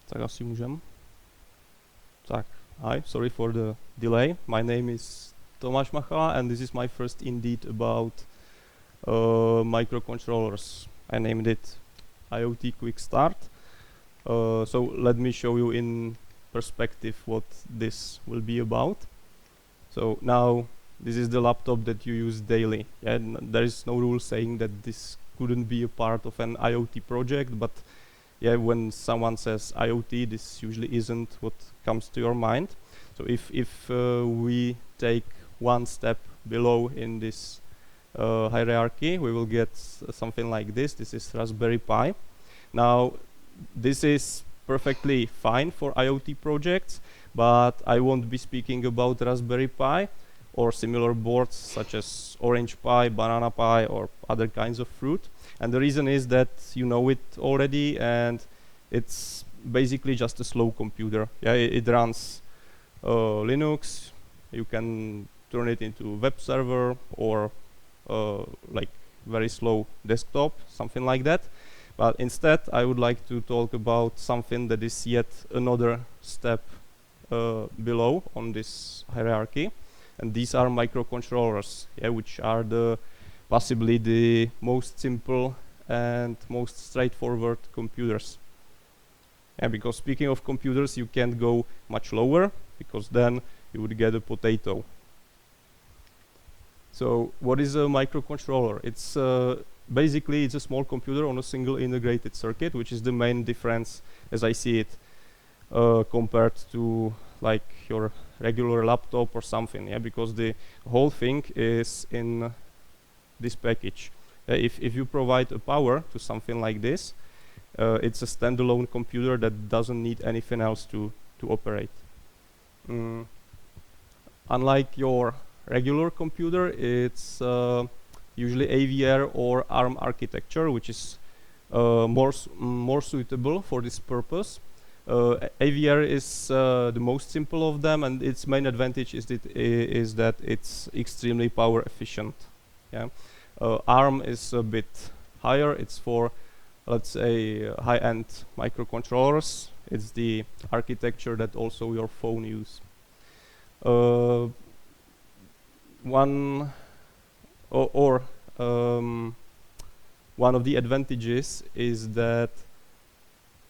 Tak asi můžem. Tak, hi, sorry for the delay. My name is Tomáš Machala, and this is my first Indeed about microcontrollers. I named it IoT QuickStart. So let me show you in perspective what this will be about. So now this is the laptop that you use daily. Yeah, there is no rule saying that this couldn't be a part of an IoT project, but yeah, when someone says IoT, this usually isn't what comes to your mind. So if we take one step below in this hierarchy, we will get something like this. This is Raspberry Pi. Now, this is perfectly fine for IoT projects, but I won't be speaking about Raspberry Pi or similar boards such as Orange Pi, Banana Pi, or other kinds of fruit. And the reason is that you know it already, and it's basically just a slow computer. Yeah, it runs Linux. You can turn it into web server or like very slow desktop, something like that. But instead, I would like to talk about something that is yet another step below on this hierarchy, and these are microcontrollers, yeah, which are possibly the most simple and most straightforward computers. Yeah, because speaking of computers, you can't go much lower, because then you would get a potato. So what is a microcontroller? It's basically it's a small computer on a single integrated circuit, which is the main difference as I see it compared to like your regular laptop or something. Yeah, because the whole thing is in this package. If you provide a power to something like this, it's a standalone computer that doesn't need anything else to operate. Unlike your regular computer, it's usually AVR or ARM architecture, which is more suitable for this purpose. AVR is the most simple of them, and its main advantage is that it's extremely power efficient. Yeah, ARM is a bit higher. It's for, let's say, high-end microcontrollers. It's the architecture that also your phone use. One of the advantages is that,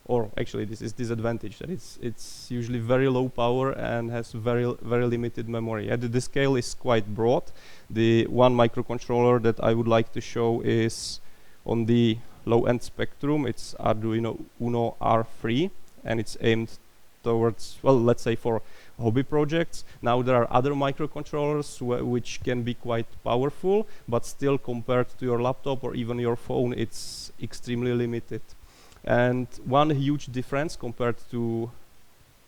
or actually this is disadvantage, that it's usually very low power and has very limited memory. Yeah, the scale is quite broad. The one microcontroller that I would like to show is on the low-end spectrum. It's Arduino Uno R3, and it's aimed towards, well, let's say for hobby projects. Now there are other microcontrollers which can be quite powerful, but still compared to your laptop or even your phone, it's extremely limited. And one huge difference compared to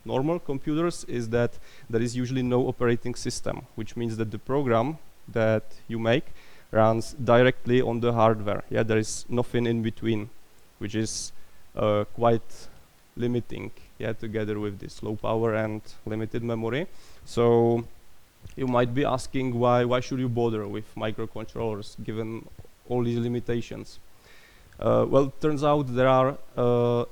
normal computers is that there is usually no operating system, which means that the program that you make runs directly on the hardware. Yeah, there is nothing in between, which is quite limiting, yeah, together with this low power and limited memory. So you might be asking why should you bother with microcontrollers given all these limitations? Well, turns out there are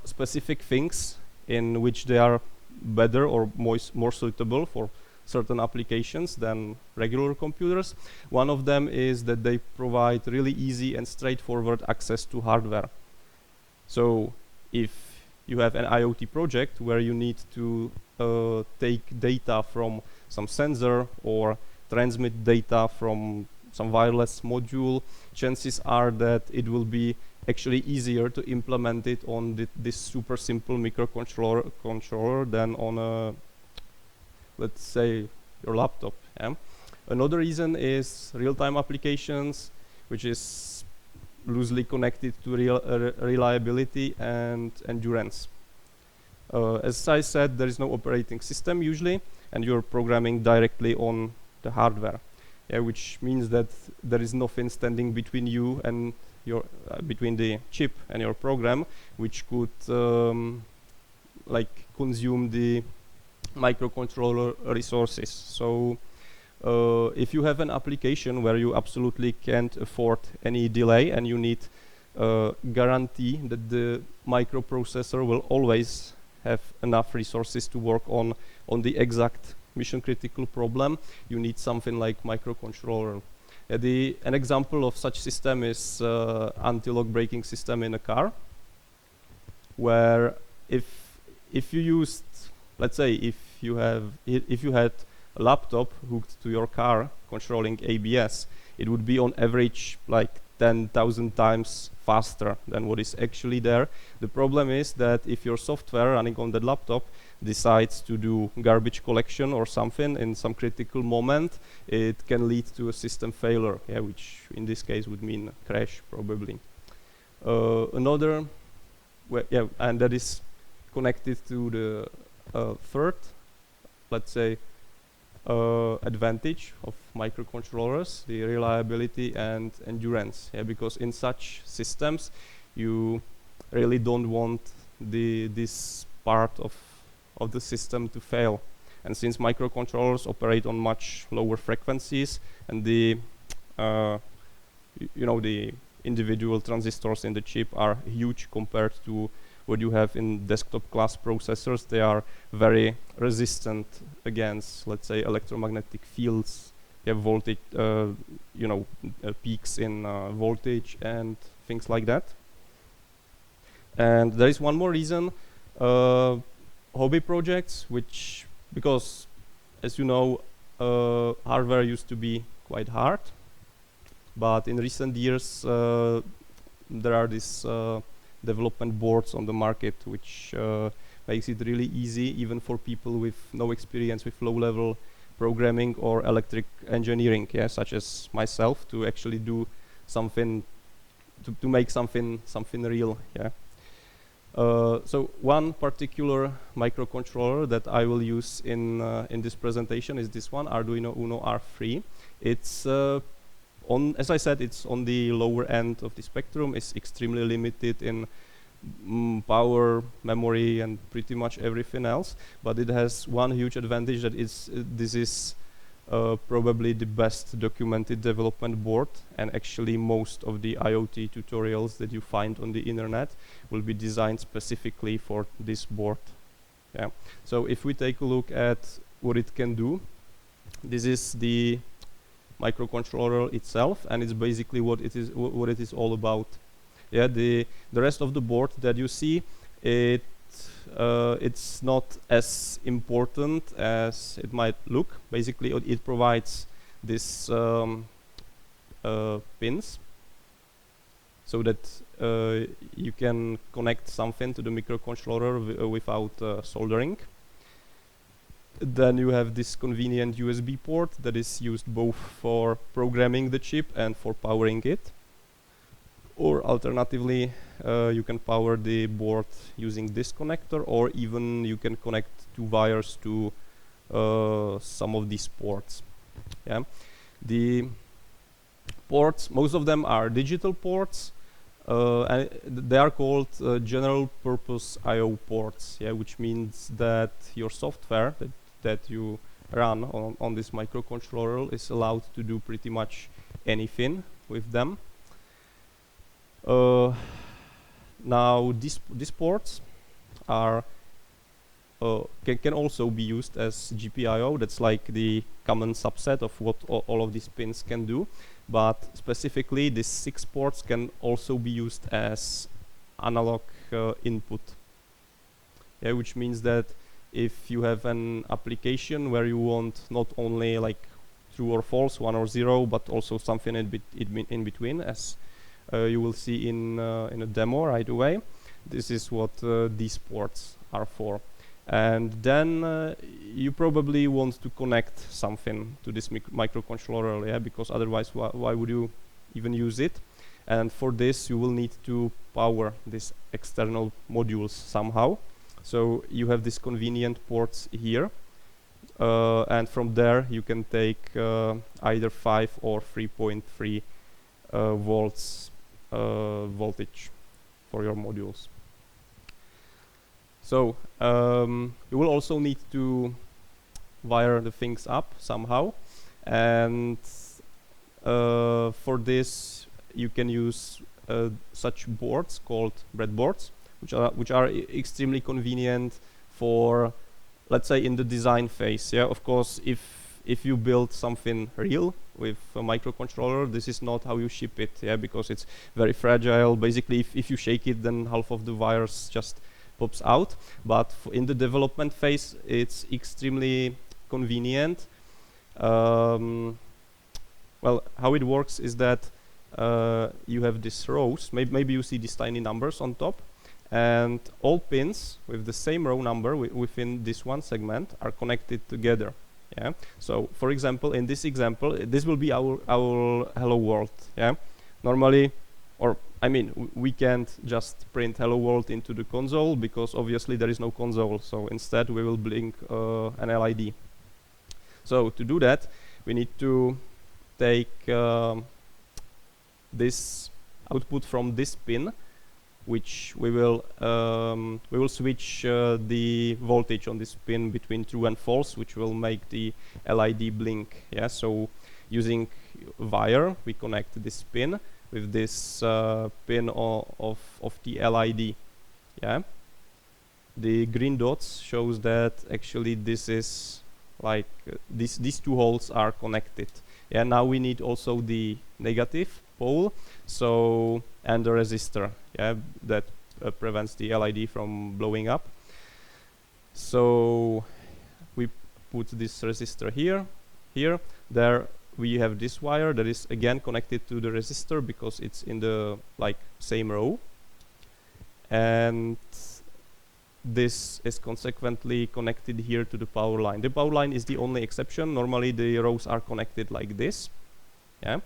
specific things in which they are better or more suitable for certain applications than regular computers. One of them is that they provide really easy and straightforward access to hardware. So if you have an IoT project where you need to take data from some sensor or transmit data from some wireless module, chances are that it will be actually easier to implement it on this super simple microcontroller than on a, let's say, your laptop. Yeah? Another reason is real-time applications, which is loosely connected to reliability and endurance. As I said, there is no operating system usually, and you're programming directly on the hardware, yeah, which means that there is nothing standing between you and your between the chip and your program, which could like consume the microcontroller resources. So if you have an application where you absolutely can't afford any delay and you need guarantee that the microprocessor will always have enough resources to work on the exact mission critical problem, you need something like microcontroller. An example of such system is anti-lock braking system in a car, where if you used, let's say, if you had a laptop hooked to your car controlling ABS, it would be on average like 10,000 times faster than what is actually there. The problem is that if your software running on that laptop decides to do garbage collection or something in some critical moment, it can lead to a system failure, which in this case would mean a crash probably. Another, and that is connected to the third, let's say, advantage of microcontrollers, the reliability and endurance. Because in such systems, you really don't want this part of the system to fail. And since microcontrollers operate on much lower frequencies, and the the individual transistors in the chip are huge compared to what you have in desktop class processors, they are very resistant against, let's say, electromagnetic fields. You have voltage, peaks in voltage and things like that. And there is one more reason, hobby projects, because as you know, hardware used to be quite hard, but in recent years there are these development boards on the market, which makes it really easy even for people with no experience with low-level programming or electric engineering, such as myself, to actually do something, to make something real. So one particular microcontroller that I will use in this presentation is this one, Arduino Uno R3. It's as I said, it's on the lower end of the spectrum. It's extremely limited in power, memory, and pretty much everything else. But it has one huge advantage, that this is probably the best documented development board, and actually most of the IoT tutorials that you find on the internet will be designed specifically for this board. So if we take a look at what it can do, this is the microcontroller itself, and it's basically what it is all about. The rest of the board that you see, it's not as important as it might look. Basically, it provides this pins, so that you can connect something to the microcontroller without soldering. Then you have this convenient USB port that is used both for programming the chip and for powering it. Or alternatively, you can power the board using this connector, or even you can connect two wires to some of these ports. The ports, most of them are digital ports, and they are called general purpose I/O ports, which means that your software that you run on this microcontroller is allowed to do pretty much anything with them. Now these ports are can also be used as GPIO. That's like the common subset of what all of these pins can do. But specifically, these 6 ports can also be used as analog input. Which means that if you have an application where you want not only like true or false, 1 or 0, but also something in between, as you will see in a demo right away, this is what these ports are for. And then you probably want to connect something to this microcontroller, because otherwise why would you even use it? And for this you will need to power these external modules somehow. So you have these convenient ports here, and from there you can take either 5 or 3.3 volts voltage for your modules. So you will also need to wire the things up somehow, and for this you can use such boards called breadboards, which are extremely convenient for, let's say, in the design phase. Yeah, of course, if you build something real with a microcontroller, this is not how you ship it. Yeah, because it's very fragile. Basically, if you shake it, then half of the wires just pops out. But in the development phase, it's extremely convenient. Well, how it works is that you have these rows. Maybe you see these tiny numbers on top, and all pins with the same row number within this one segment are connected together. Yeah. So, for example, in this example, this will be our hello world. Yeah. Normally, or I mean, we can't just print hello world into the console because obviously there is no console. So instead, we will blink an LID. So to do that, we need to take this output from this pin, which we will switch the voltage on this pin between true and false, which will make the LID blink. Yeah. So using wire, we connect this pin with this pin of the LID. Yeah. The green dots shows that actually this is like these two holes are connected. Yeah. Now we need also the negative pole, so and the resistor. Yeah, that prevents the LID from blowing up. So we put this resistor here. There we have this wire that is again connected to the resistor because it's in the same row, and this is consequently connected here to the power line. The power line is the only exception. Normally the rows are connected like this. Yeah,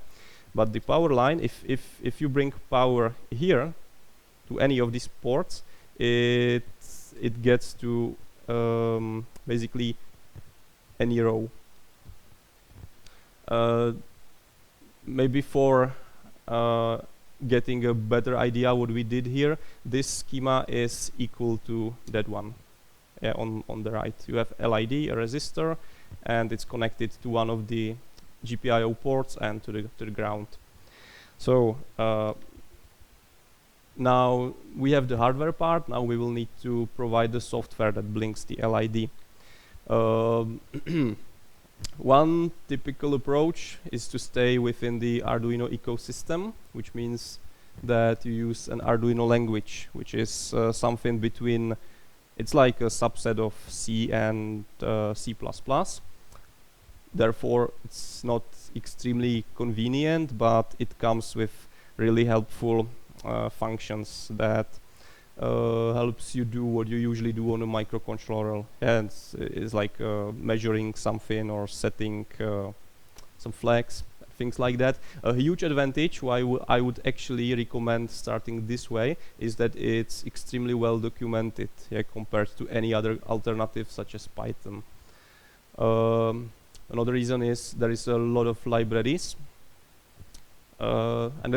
but the power line, if you bring power here to any of these ports, it gets to basically any row. Maybe for getting a better idea what we did here, this schema is equal to that one. Yeah, on the right you have LID, a resistor, and it's connected to one of the GPIO ports and to the ground. So now we have the hardware part. Now we will need to provide the software that blinks the LID. One typical approach is to stay within the Arduino ecosystem, which means that you use an Arduino language, which is something between, it's like a subset of C and C++. Therefore, it's not extremely convenient, but it comes with really helpful functions that helps you do what you usually do on a microcontroller. And it's like measuring something or setting some flags, things like that. A huge advantage why I would actually recommend starting this way is that it's extremely well documented, yeah, compared to any other alternative such as Python. Another reason is there is a lot of libraries, and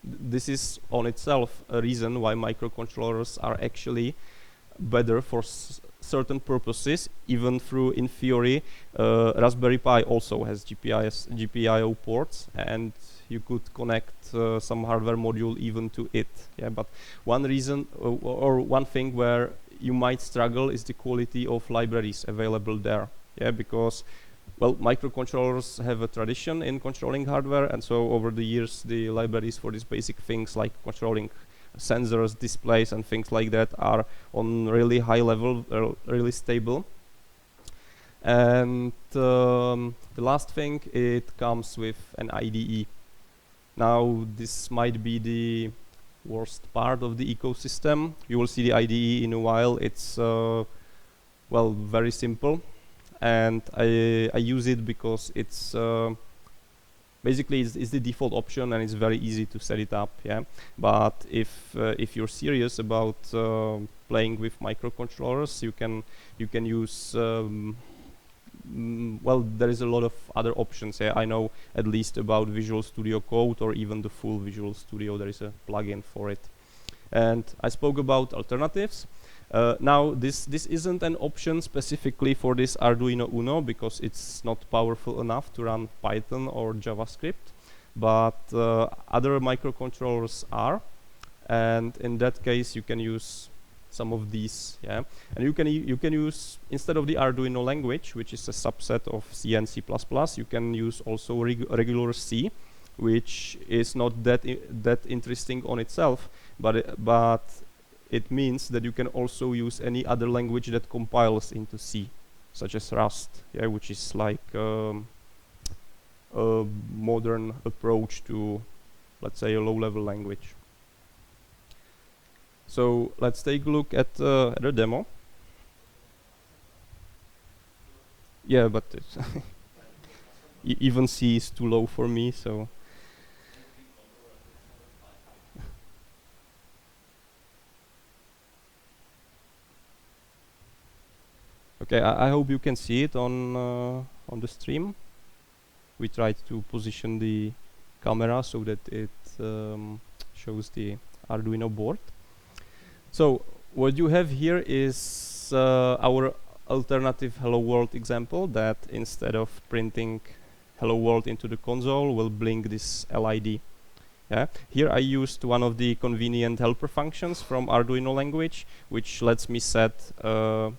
this is on itself a reason why microcontrollers are actually better for certain purposes, even through, in theory, Raspberry Pi also has GPIO ports, and you could connect some hardware module even to it. Yeah, but one reason or one thing where you might struggle is the quality of libraries available there. Yeah, because, well, microcontrollers have a tradition in controlling hardware, and so over the years the libraries for these basic things like controlling sensors, displays and things like that are on really high level, really stable. And the last thing, it comes with an IDE. Now this might be the worst part of the ecosystem. You will see the IDE in a while. It's well, very simple. And I use it because it's basically it's the default option and it's very easy to set it up. Yeah, but if you're serious about playing with microcontrollers, you can use well, there is a lot of other options. Yeah, I know at least about Visual Studio Code or even the full Visual Studio. There is a plugin for it. And I spoke about alternatives. Now this isn't an option specifically for this Arduino Uno because it's not powerful enough to run Python or JavaScript, but other microcontrollers are, and in that case you can use some of these, yeah. And you can use, instead of the Arduino language, which is a subset of C and C++, you can use also regular C, which is not that interesting on itself, but it means that you can also use any other language that compiles into C, such as Rust, yeah, which is like a modern approach to, let's say, a low-level language. So let's take a look at a demo. Yeah, but even C is too low for me, so. Okay, I hope you can see it on the stream. We tried to position the camera so that it shows the Arduino board. So what you have here is our alternative hello world example, that instead of printing hello world into the console will blink this LID. Yeah. Here I used one of the convenient helper functions from Arduino language, which lets me set a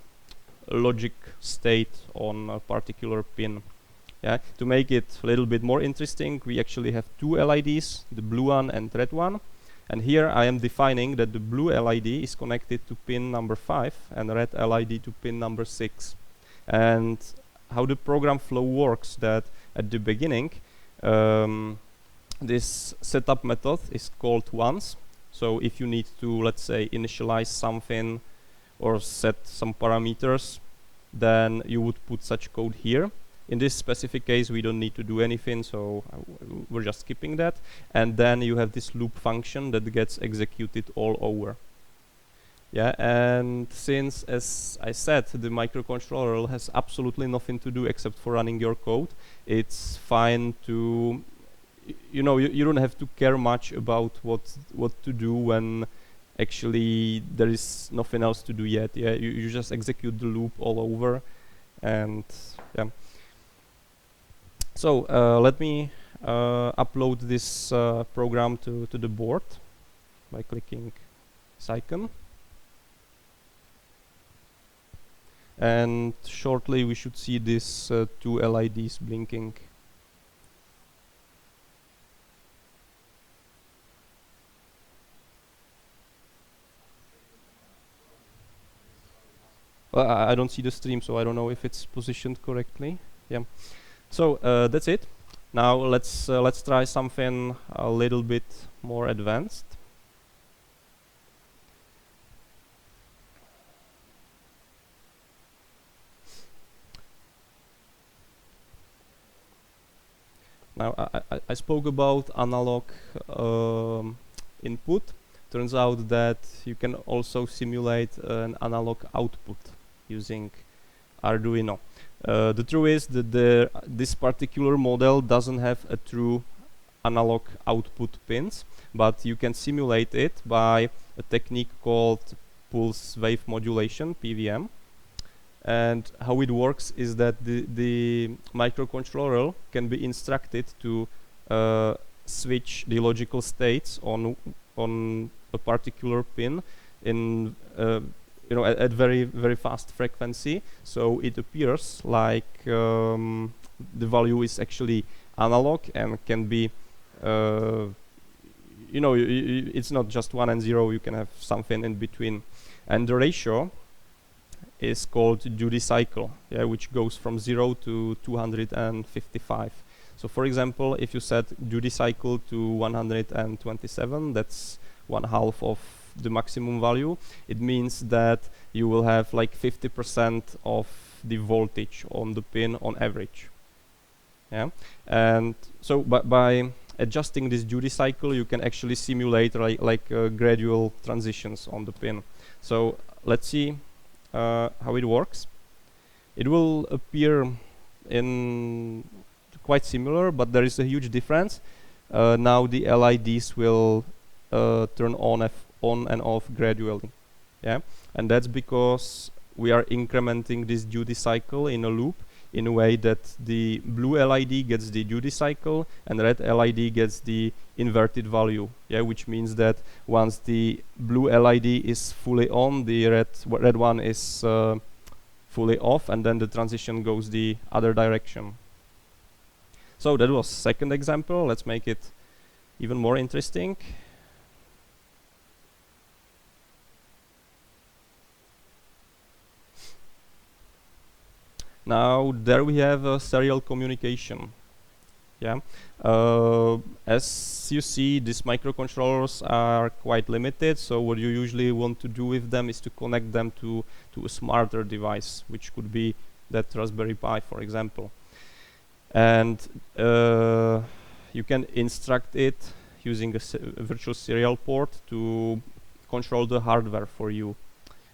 logic state on a particular pin. Yeah. To make it a little bit more interesting, we actually have two LIDs, the blue one and red one. And here I am defining that the blue LID is connected to pin number 5 and red LID to pin number 6. And how the program flow works, that at the beginning this setup method is called once. So if you need to, let's say, initialize something or set some parameters, then you would put such code here. In this specific case, we don't need to do anything, so we're just skipping that. And then you have this loop function that gets executed all over. Yeah, and since, as I said, the microcontroller has absolutely nothing to do except for running your code, it's fine to, you know, you don't have to care much about what to do when actually there is nothing else to do yet. Yeah, you just execute the loop all over, and yeah. So let me upload this program to the board by clicking this icon. And shortly we should see these two LIDs blinking. Well, I don't see the stream, so I don't know if it's positioned correctly. Yeah. So that's it. Now let's try something a little bit more advanced. Now I spoke about analog input. Turns out that you can also simulate an analog output using Arduino. The truth is that this particular model doesn't have a true analog output pins, but you can simulate it by a technique called pulse wave modulation, PWM. And how it works is that the microcontroller can be instructed to switch the logical states on a particular pin in you know, at very fast frequency, so it appears like the value is actually analog and can be, you know, it's not just 1 and 0. You can have something in between, and the ratio is called duty cycle, yeah, which goes from 0 to 255. So, for example, if you set duty cycle to 127, that's 1/2 of the maximum value. It means that you will have like 50% of the voltage on the pin on average. Yeah, and so by adjusting this duty cycle, you can actually simulate like gradual transitions on the pin. So let's see how it works. It will appear in quite similar, but there is a huge difference. Now the LIDs will turn on and off gradually. Yeah, and that's because we are incrementing this duty cycle in a loop in a way that the blue LID gets the duty cycle and red LID gets the inverted value. Yeah, which means that once the blue LID is fully on, the red one is fully off, and then the transition goes the other direction. So that was second example. Let's make it even more interesting. Now there we have serial communication. Yeah, as you see, these microcontrollers are quite limited. So what you usually want to do with them is to connect them to a smarter device, which could be that Raspberry Pi, for example. And you can instruct it using a virtual serial port to control the hardware for you.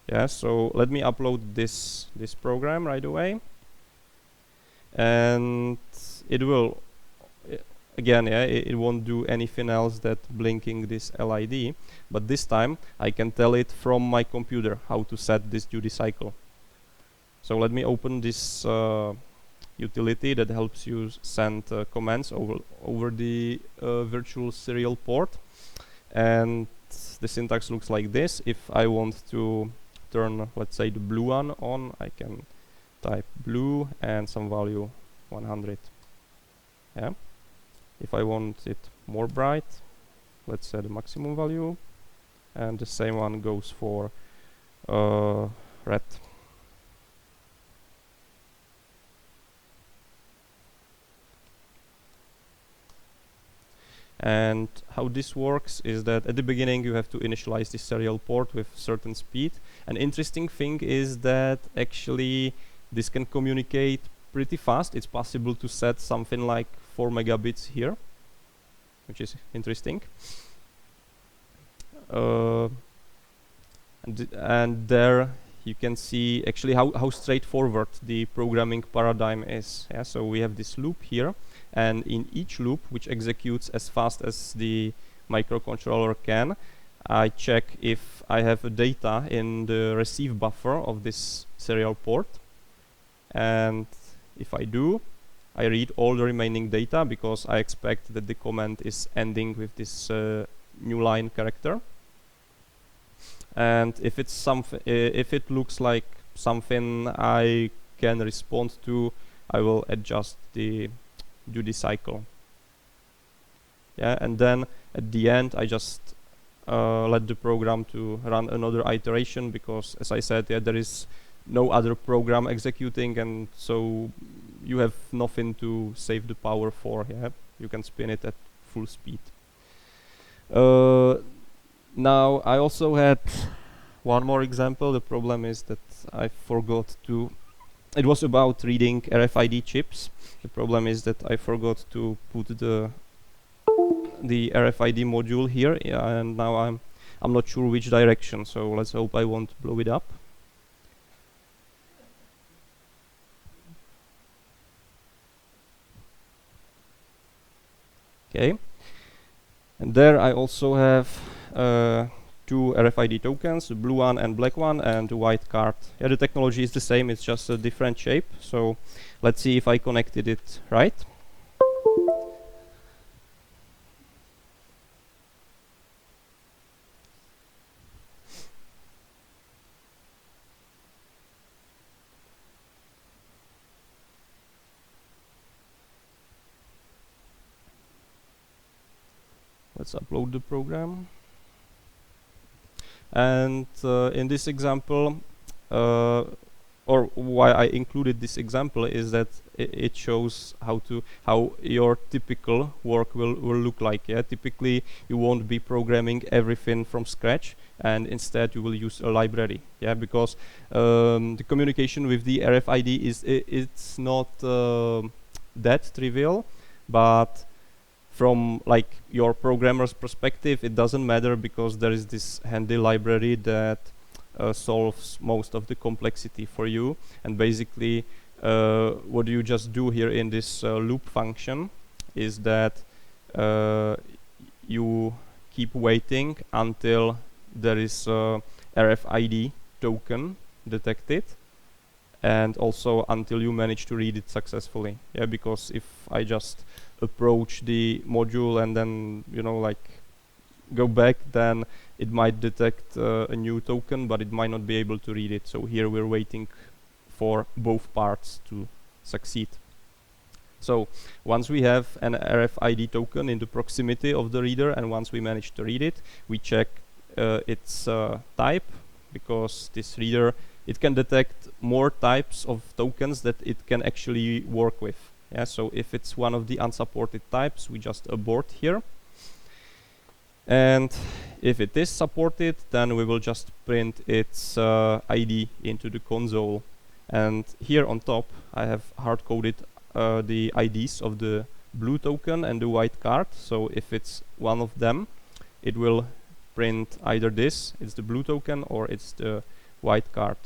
Yeah, so let me upload this program right away, and it will again, yeah, it won't do anything else that blinking this LID, but this time I can tell it from my computer how to set this duty cycle. So let me open this utility that helps you send commands over the virtual serial port, and the syntax looks like this. If I want to turn, let's say, the blue one on, I can type blue and some value 100. Yeah. If I want it more bright, let's set the maximum value, and the same one goes for red. And how this works is that at the beginning you have to initialize the serial port with certain speed. An interesting thing is that actually this can communicate pretty fast. It's possible to set something like 4 megabits here, which is interesting. And there you can see actually how straightforward the programming paradigm is. Yeah, so we have this loop here, and in each loop, which executes as fast as the microcontroller can, I check if I have a data in the receive buffer of this serial port, and if I do, I read all the remaining data because I expect that the command is ending with this new line character. And if it's something, if it looks like something I can respond to, I will adjust the duty cycle. Yeah, and then at the end, I just let the program to run another iteration because, as I said, yeah, there is no other program executing, and so you have nothing to save the power for. Yeah, you can spin it at full speed. Now I also had one more example. The problem is that I forgot to. It was about reading RFID chips. The problem is that I forgot to put the RFID module here, yeah, and now I'm not sure which direction. So let's hope I won't blow it up. Okay, and there I also have two RFID tokens, the blue one and black one, and the white card. Yeah, the technology is the same, it's just a different shape. So let's see if I connected it right. Let's upload the program. And in this example, or why I included this example is that it shows how your typical work will look like. Yeah, typically you won't be programming everything from scratch, and instead you will use a library. Yeah, because the communication with the RFID it's not that trivial, but from like your programmer's perspective, it doesn't matter because there is this handy library that solves most of the complexity for you. And basically, what you just do here in this loop function is that you keep waiting until there is a RFID token detected, and also until you manage to read it successfully. Yeah, because if I just approach the module and then, you know, like go back, then it might detect a new token, but it might not be able to read it. So here we're waiting for both parts to succeed. So once we have an RFID token in the proximity of the reader, and once we manage to read it, we check its type, because this reader, it can detect more types of tokens that it can actually work with. Yeah, so if it's one of the unsupported types, we just abort here. And if it is supported, then we will just print its ID into the console. And here on top, I have hard-coded the IDs of the blue token and the white card. So if it's one of them, it will print either this, it's the blue token, or it's the white card.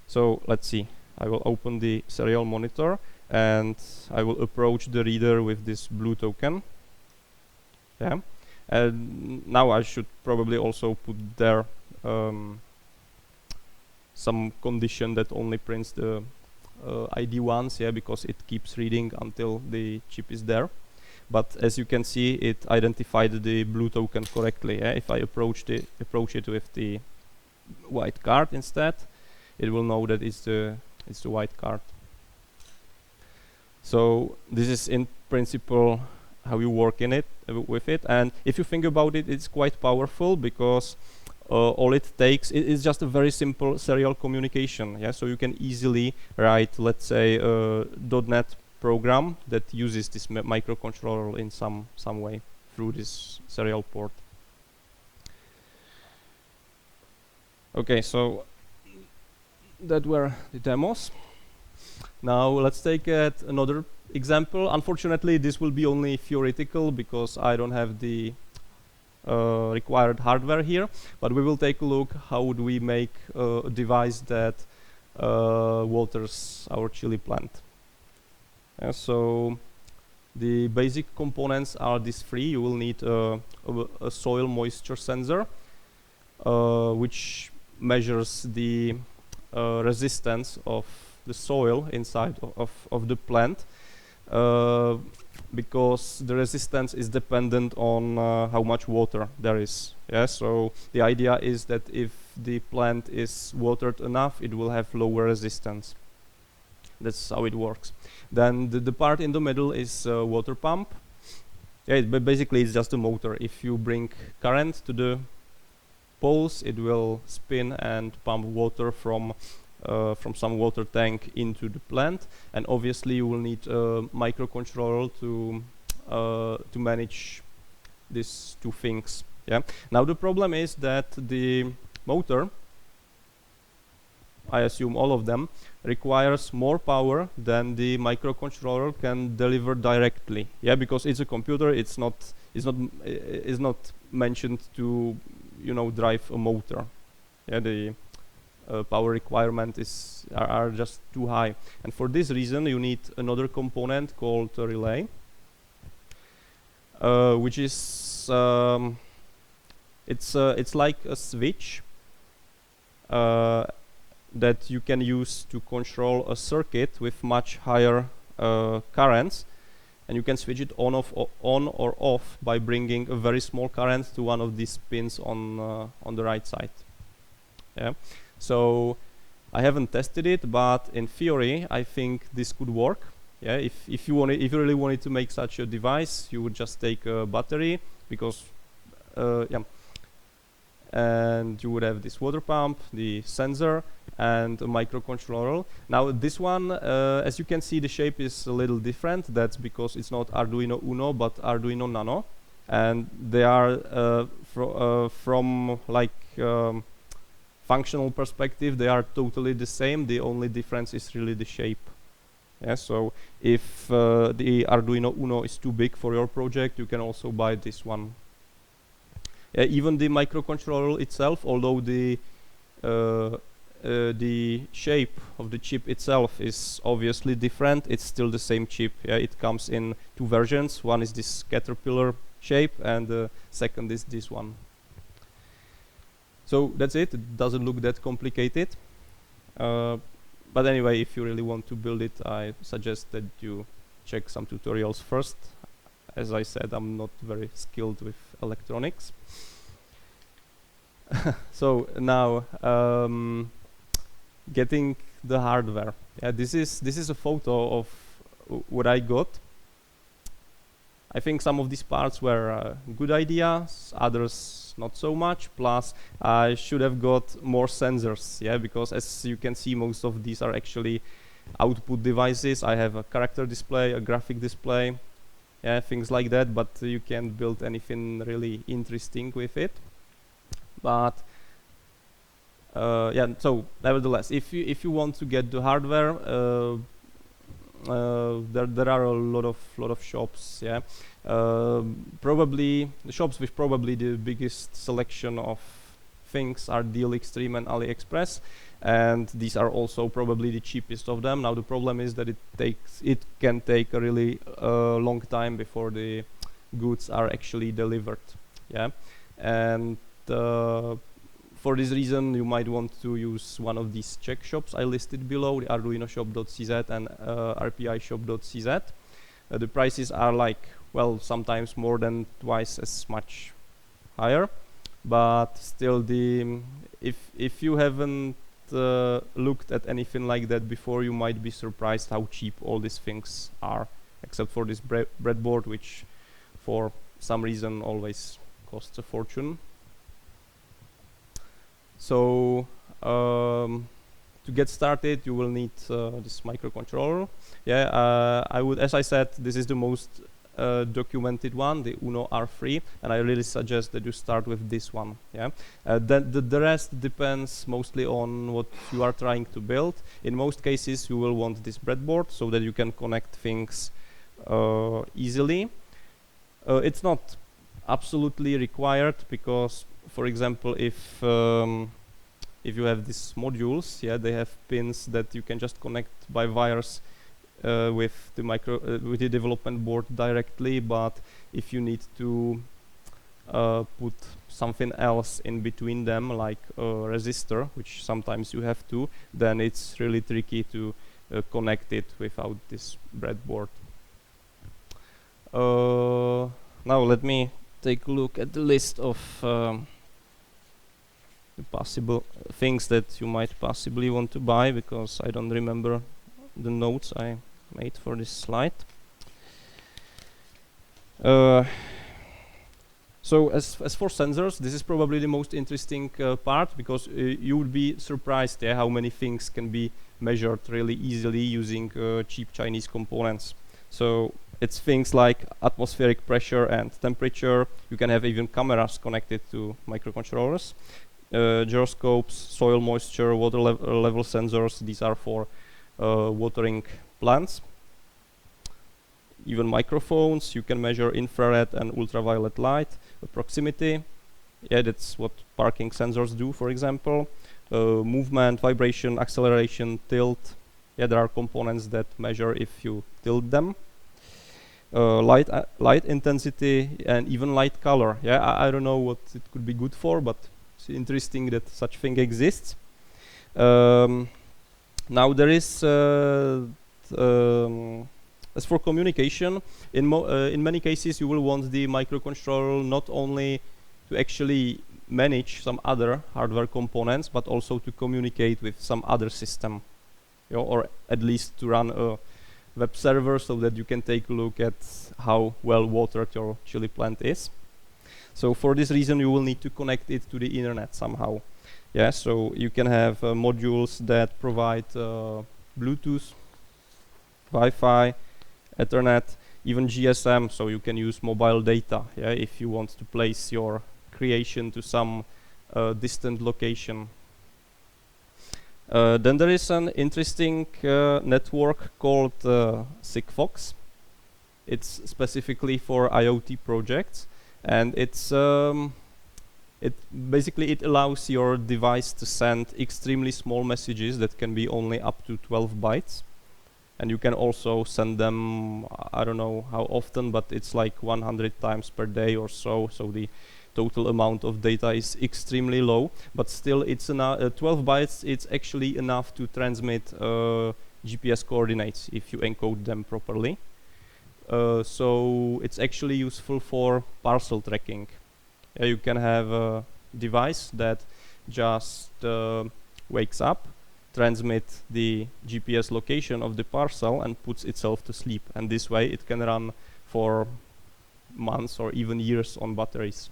So let's see. I will open the serial monitor and I will approach the reader with this blue token. Yeah. And now I should probably also put there some condition that only prints the ID once, yeah, because it keeps reading until the chip is there. But as you can see, it identified the blue token correctly. Yeah? If I approach it with the white card instead, it will know that it's the white card. So this is in principle how you work in it with it. And if you think about it, it's quite powerful, because all it takes is just a very simple serial communication. Yeah, so you can easily write, let's say, a .NET program that uses this microcontroller in some way through this serial port. Okay, so that were the demos. Now let's take another example. Unfortunately, this will be only theoretical because I don't have the required hardware here, but we will take a look how would we make a device that waters our chili plant. So the basic components are these three. You will need a soil moisture sensor, which measures the resistance of the soil inside of the plant, because the resistance is dependent on how much water there is. Yeah, so the idea is that if the plant is watered enough, it will have lower resistance. That's how it works. Then the part in the middle is a water pump. Yeah, but basically it's just a motor. If you bring current to the poles, it will spin and pump water from some water tank into the plant. And obviously you will need a microcontroller to manage these two things. Yeah. Now the problem is that the motor, I assume all of them, requires more power than the microcontroller can deliver directly. Yeah, because it's a computer. It's not mentioned to, you know, drive a motor. Yeah, the power requirement are just too high, and for this reason you need another component called a relay, which is it's like a switch that you can use to control a circuit with much higher currents, and you can switch it on or off by bringing a very small current to one of these pins on the right side. Yeah. So I haven't tested it, but in theory I think this could work. Yeah, if you really wanted to make such a device, you would just take a battery, because yeah, and you would have this water pump, the sensor, and a microcontroller. Now this one, as you can see, the shape is a little different. That's because it's not Arduino Uno but Arduino Nano, and they are from like functional perspective, they are totally the same. The only difference is really the shape. Yeah, so if the Arduino Uno is too big for your project, you can also buy this one. Even the microcontroller itself, although the shape of the chip itself is obviously different, it's still the same chip. Yeah, it comes in two versions. One is this caterpillar shape, and the second is this one. So that's it. It doesn't look that complicated. But anyway, if you really want to build it, I suggest that you check some tutorials first. As I said, I'm not very skilled with electronics. So now, getting the hardware. Yeah, this is a photo of what I got. I think some of these parts were good ideas, others not so much. Plus, I should have got more sensors. Yeah, because as you can see, most of these are actually output devices. I have a character display, a graphic display, yeah, things like that. But you can't build anything really interesting with it. But yeah, so nevertheless, if you want to get the hardware, there are a lot of shops. Yeah, probably the shops with probably the biggest selection of things are Deal Extreme and AliExpress, and these are also probably the cheapest of them. Now the problem is that it can take a really long time before the goods are actually delivered. Yeah, and for this reason, you might want to use one of these Czech shops I listed below, the arduinoshop.cz and rpishop.cz. The prices are like, well, sometimes more than twice as much higher, but still, if you haven't looked at anything like that before, you might be surprised how cheap all these things are, except for this breadboard, which for some reason always costs a fortune. So to get started, you will need this microcontroller. Yeah, I would, as I said, this is the most documented one, the Uno R3, and I really suggest that you start with this one. Yeah, then the rest depends mostly on what you are trying to build. In most cases, you will want this breadboard so that you can connect things easily. It's not absolutely required because, for example, if you have these modules, yeah, they have pins that you can just connect by wires with the development board directly. But if you need to put something else in between them, like a resistor, which sometimes you have to, then it's really tricky to connect it without this breadboard. Now let me take a look at the list of the possible things that you might possibly want to buy, because I don't remember the notes I made for this slide. So as for sensors, this is probably the most interesting part, because you would be surprised how many things can be measured really easily using cheap Chinese components. So it's things like atmospheric pressure and temperature. You can have even cameras connected to microcontrollers. Gyroscopes, soil moisture, water level sensors. These are for watering plants. Even microphones. You can measure infrared and ultraviolet light. Proximity. Yeah, that's what parking sensors do, for example. Movement, vibration, acceleration, tilt. Yeah, there are components that measure if you tilt them. Light intensity and even light color. Yeah, I don't know what it could be good for, but it's interesting that such thing exists. Now there is, as for communication, in many cases you will want the microcontroller not only to actually manage some other hardware components, but also to communicate with some other system, you know, or at least to run a web server so that you can take a look at how well watered your chili plant is. So for this reason, you will need to connect it to the internet somehow. Yeah, so you can have modules that provide Bluetooth, Wi-Fi, Ethernet, even GSM, so you can use mobile data, yeah, if you want to place your creation to some distant location. Then there is an interesting network called Sigfox. It's specifically for IoT projects, and it's it allows your device to send extremely small messages that can be only up to 12 bytes, and you can also send them, I don't know how often, but it's like 100 times per day or so. So the total amount of data is extremely low, but still it's 12 bytes. It's actually enough to transmit GPS coordinates if you encode them properly. So it's actually useful for parcel tracking. You can have a device that just wakes up, transmit the GPS location of the parcel, and puts itself to sleep. And this way it can run for months or even years on batteries.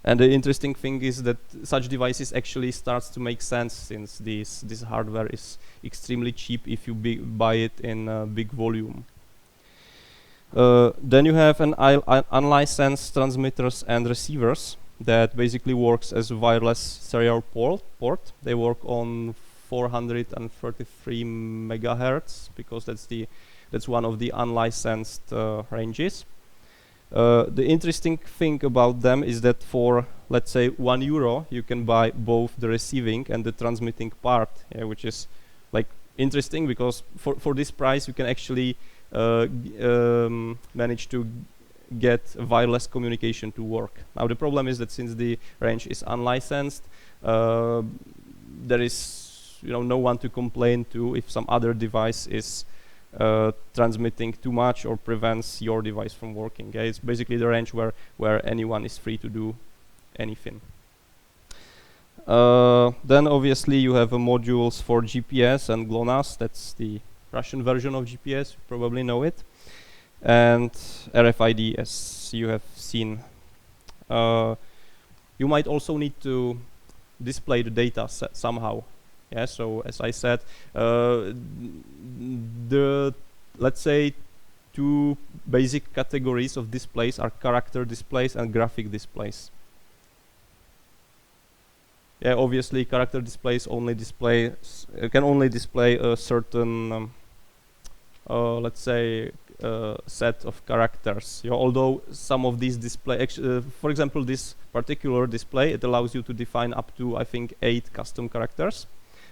And the interesting thing is that such devices actually starts to make sense, since this hardware is extremely cheap if you buy it in big volume. Then you have an unlicensed transmitters and receivers that basically works as a wireless serial port. They work on 433 megahertz because that's one of the unlicensed ranges. The interesting thing about them is that for, let's say, €1, you can buy both the receiving and the transmitting part, which is like interesting because for this price you can actually manage to get wireless communication to work. Now the problem is that since the range is unlicensed, there is no one to complain to if some other device is transmitting too much or prevents your device from working. It's basically the range where anyone is free to do anything. Then obviously you have modules for GPS and GLONASS. That's the Russian version of GPS, you probably know it. And RFID, as you have seen. You might also need to display the data somehow. Yeah, so as I said, let's say two basic categories of displays are character displays and graphic displays. Yeah, obviously character displays only can only display a certain let's say set of characters. Although some of these display, for example, this particular display, it allows you to define up to, I think, 8 custom characters,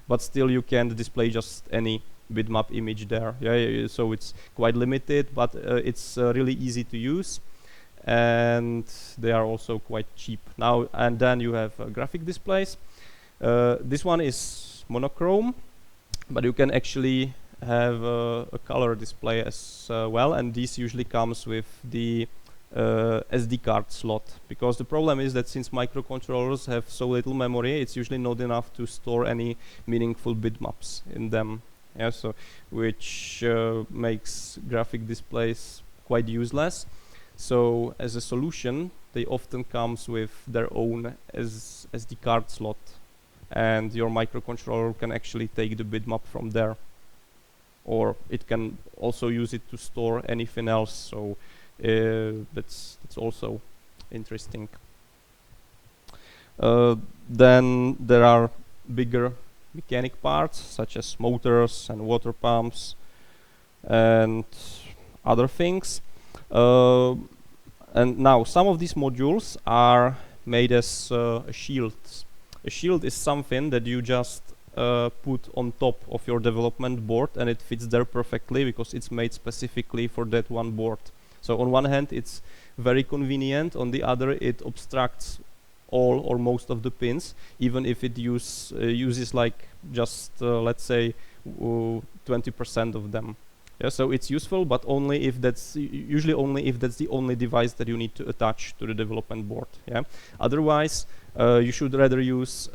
but still you can't display just any bitmap image there. Yeah, so it's quite limited, but it's really easy to use, and they are also quite cheap. Now and then you have graphic displays. This one is monochrome, but you can actually have a color display as well, and this usually comes with the SD card slot, because the problem is that since microcontrollers have so little memory, it's usually not enough to store any meaningful bitmaps in them. Yeah, so which makes graphic displays quite useless. So as a solution, they often comes with their own SD card slot, and your microcontroller can actually take the bitmap from there, or it can also use it to store anything else. So that's also interesting. Then there are bigger mechanic parts such as motors and water pumps and other things. And now some of these modules are made as shields. A shield is something that you just put on top of your development board, and it fits there perfectly because it's made specifically for that one board. So on one hand it's very convenient, on the other it obstructs all or most of the pins, even if it uses like just let's say 20% of them. Yeah, so it's useful, but only if usually only if that's the only device that you need to attach to the development board. Yeah, otherwise you should rather use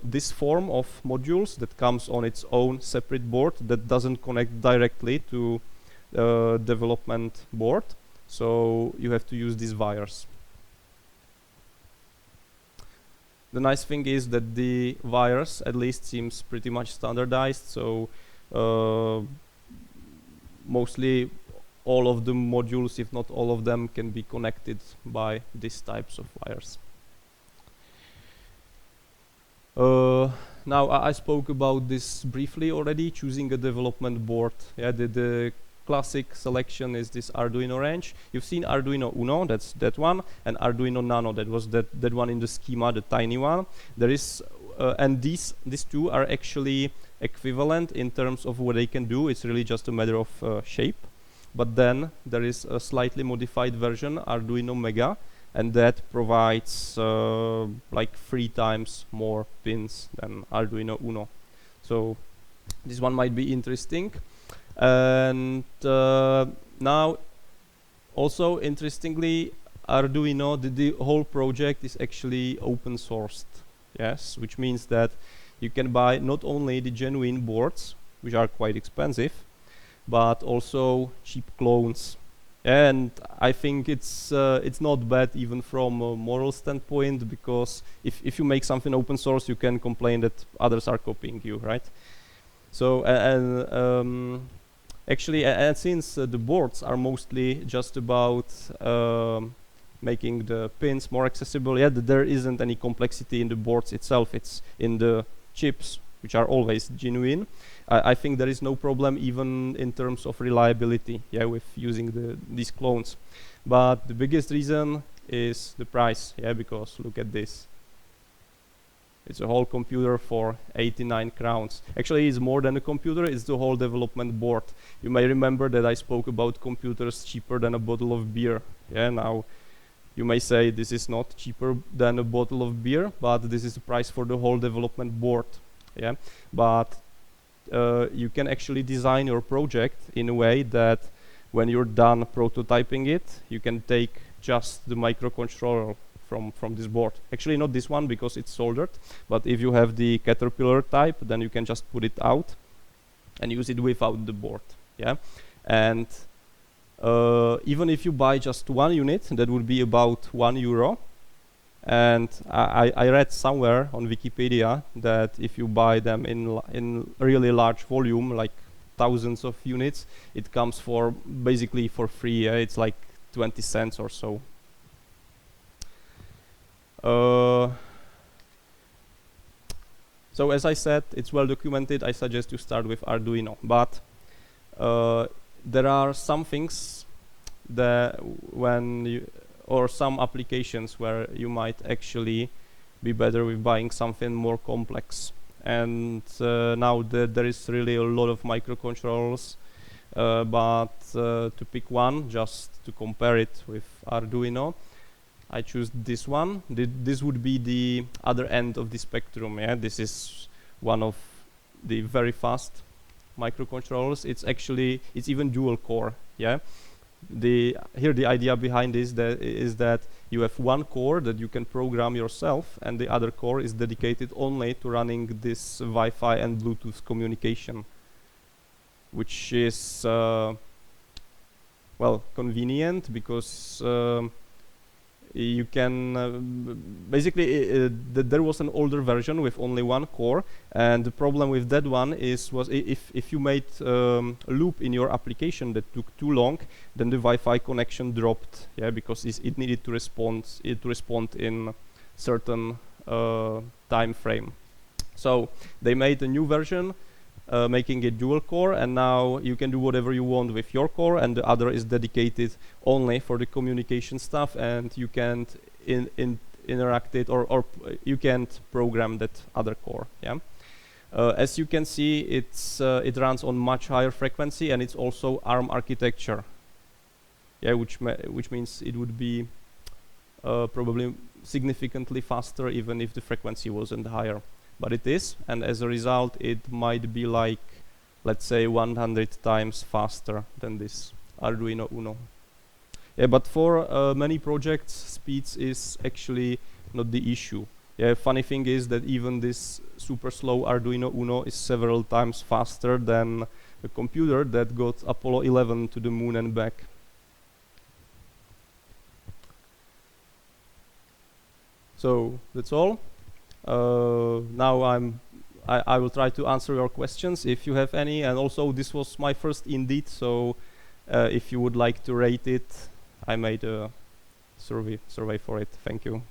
this form of modules that comes on its own separate board that doesn't connect directly to development board. So you have to use these wires. The nice thing is that the wires at least seems pretty much standardized, so mostly all of the modules, if not all of them, can be connected by these types of wires. Now I spoke about this briefly already, choosing a development board. Yeah, the classic selection is this Arduino range. You've seen Arduino Uno, that's that one, and Arduino Nano, that was that one in the schema, the tiny one. There is and these two are actually equivalent in terms of what they can do. It's really just a matter of shape. but then there is a slightly modified version, Arduino Mega, and that provides like 3 times more pins than Arduino Uno. So this one might be interesting. And now, also interestingly, Arduino, the whole project is actually open sourced. Yes, which means that you can buy not only the genuine boards, which are quite expensive, but also cheap clones. And I think it's not bad even from a moral standpoint, because if you make something open source, you can complain that others are copying you, right? So actually, and since the boards are mostly just about making the pins more accessible, there isn't any complexity in the boards itself. It's in the chips, which are always genuine. I think there is no problem even in terms of reliability, with using these clones. But the biggest reason is the price, because look at this. It's a whole computer for 89 crowns. Actually, it's more than a computer, it's the whole development board. You may remember that I spoke about computers cheaper than a bottle of beer. Now you may say this is not cheaper than a bottle of beer, but this is the price for the whole development board. But you can actually design your project in a way that when you're done prototyping it, you can take just the microcontroller from this board. Actually, not this one because it's soldered, but if you have the Caterpillar type, then you can just put it out and use it without the board. And even if you buy just 1 unit, that would be about €1. And I read somewhere on Wikipedia that if you buy them in really large volume, like thousands of units, it comes for basically for free. It's like 20 cents or so. So as I said, it's well documented. I suggest you start with Arduino, but there are some things that or some applications where you might actually be better with buying something more complex. And now there is really a lot of microcontrollers, but to pick one, just to compare it with Arduino, I choose this one. This would be the other end of the spectrum. This is one of the very fast microcontrollers. It's even dual core. Here the idea behind this is that you have one core that you can program yourself, and the other core is dedicated only to running this Wi-Fi and Bluetooth communication, which is well, convenient because you can basically there was an older version with only one core, and the problem with that one was if you made a loop in your application that took too long, then the Wi-Fi connection dropped, because it needed to respond in certain time frame. So they made a new version, making it dual core, and now you can do whatever you want with your core, and the other is dedicated only for the communication stuff, and you can't interact it or you can't program that other core. As you can see, it runs on much higher frequency, and it's also ARM architecture, which means it would be probably significantly faster even if the frequency wasn't higher. But it is, and as a result, it might be like, let's say, 100 times faster than this Arduino Uno. But for many projects, speeds is actually not the issue. Funny thing is that even this super slow Arduino Uno is several times faster than a computer that got Apollo 11 to the moon and back. So that's all. Now I will try to answer your questions if you have any, and also this was my first Indeed, so if you would like to rate it, I made a survey for it. Thank you.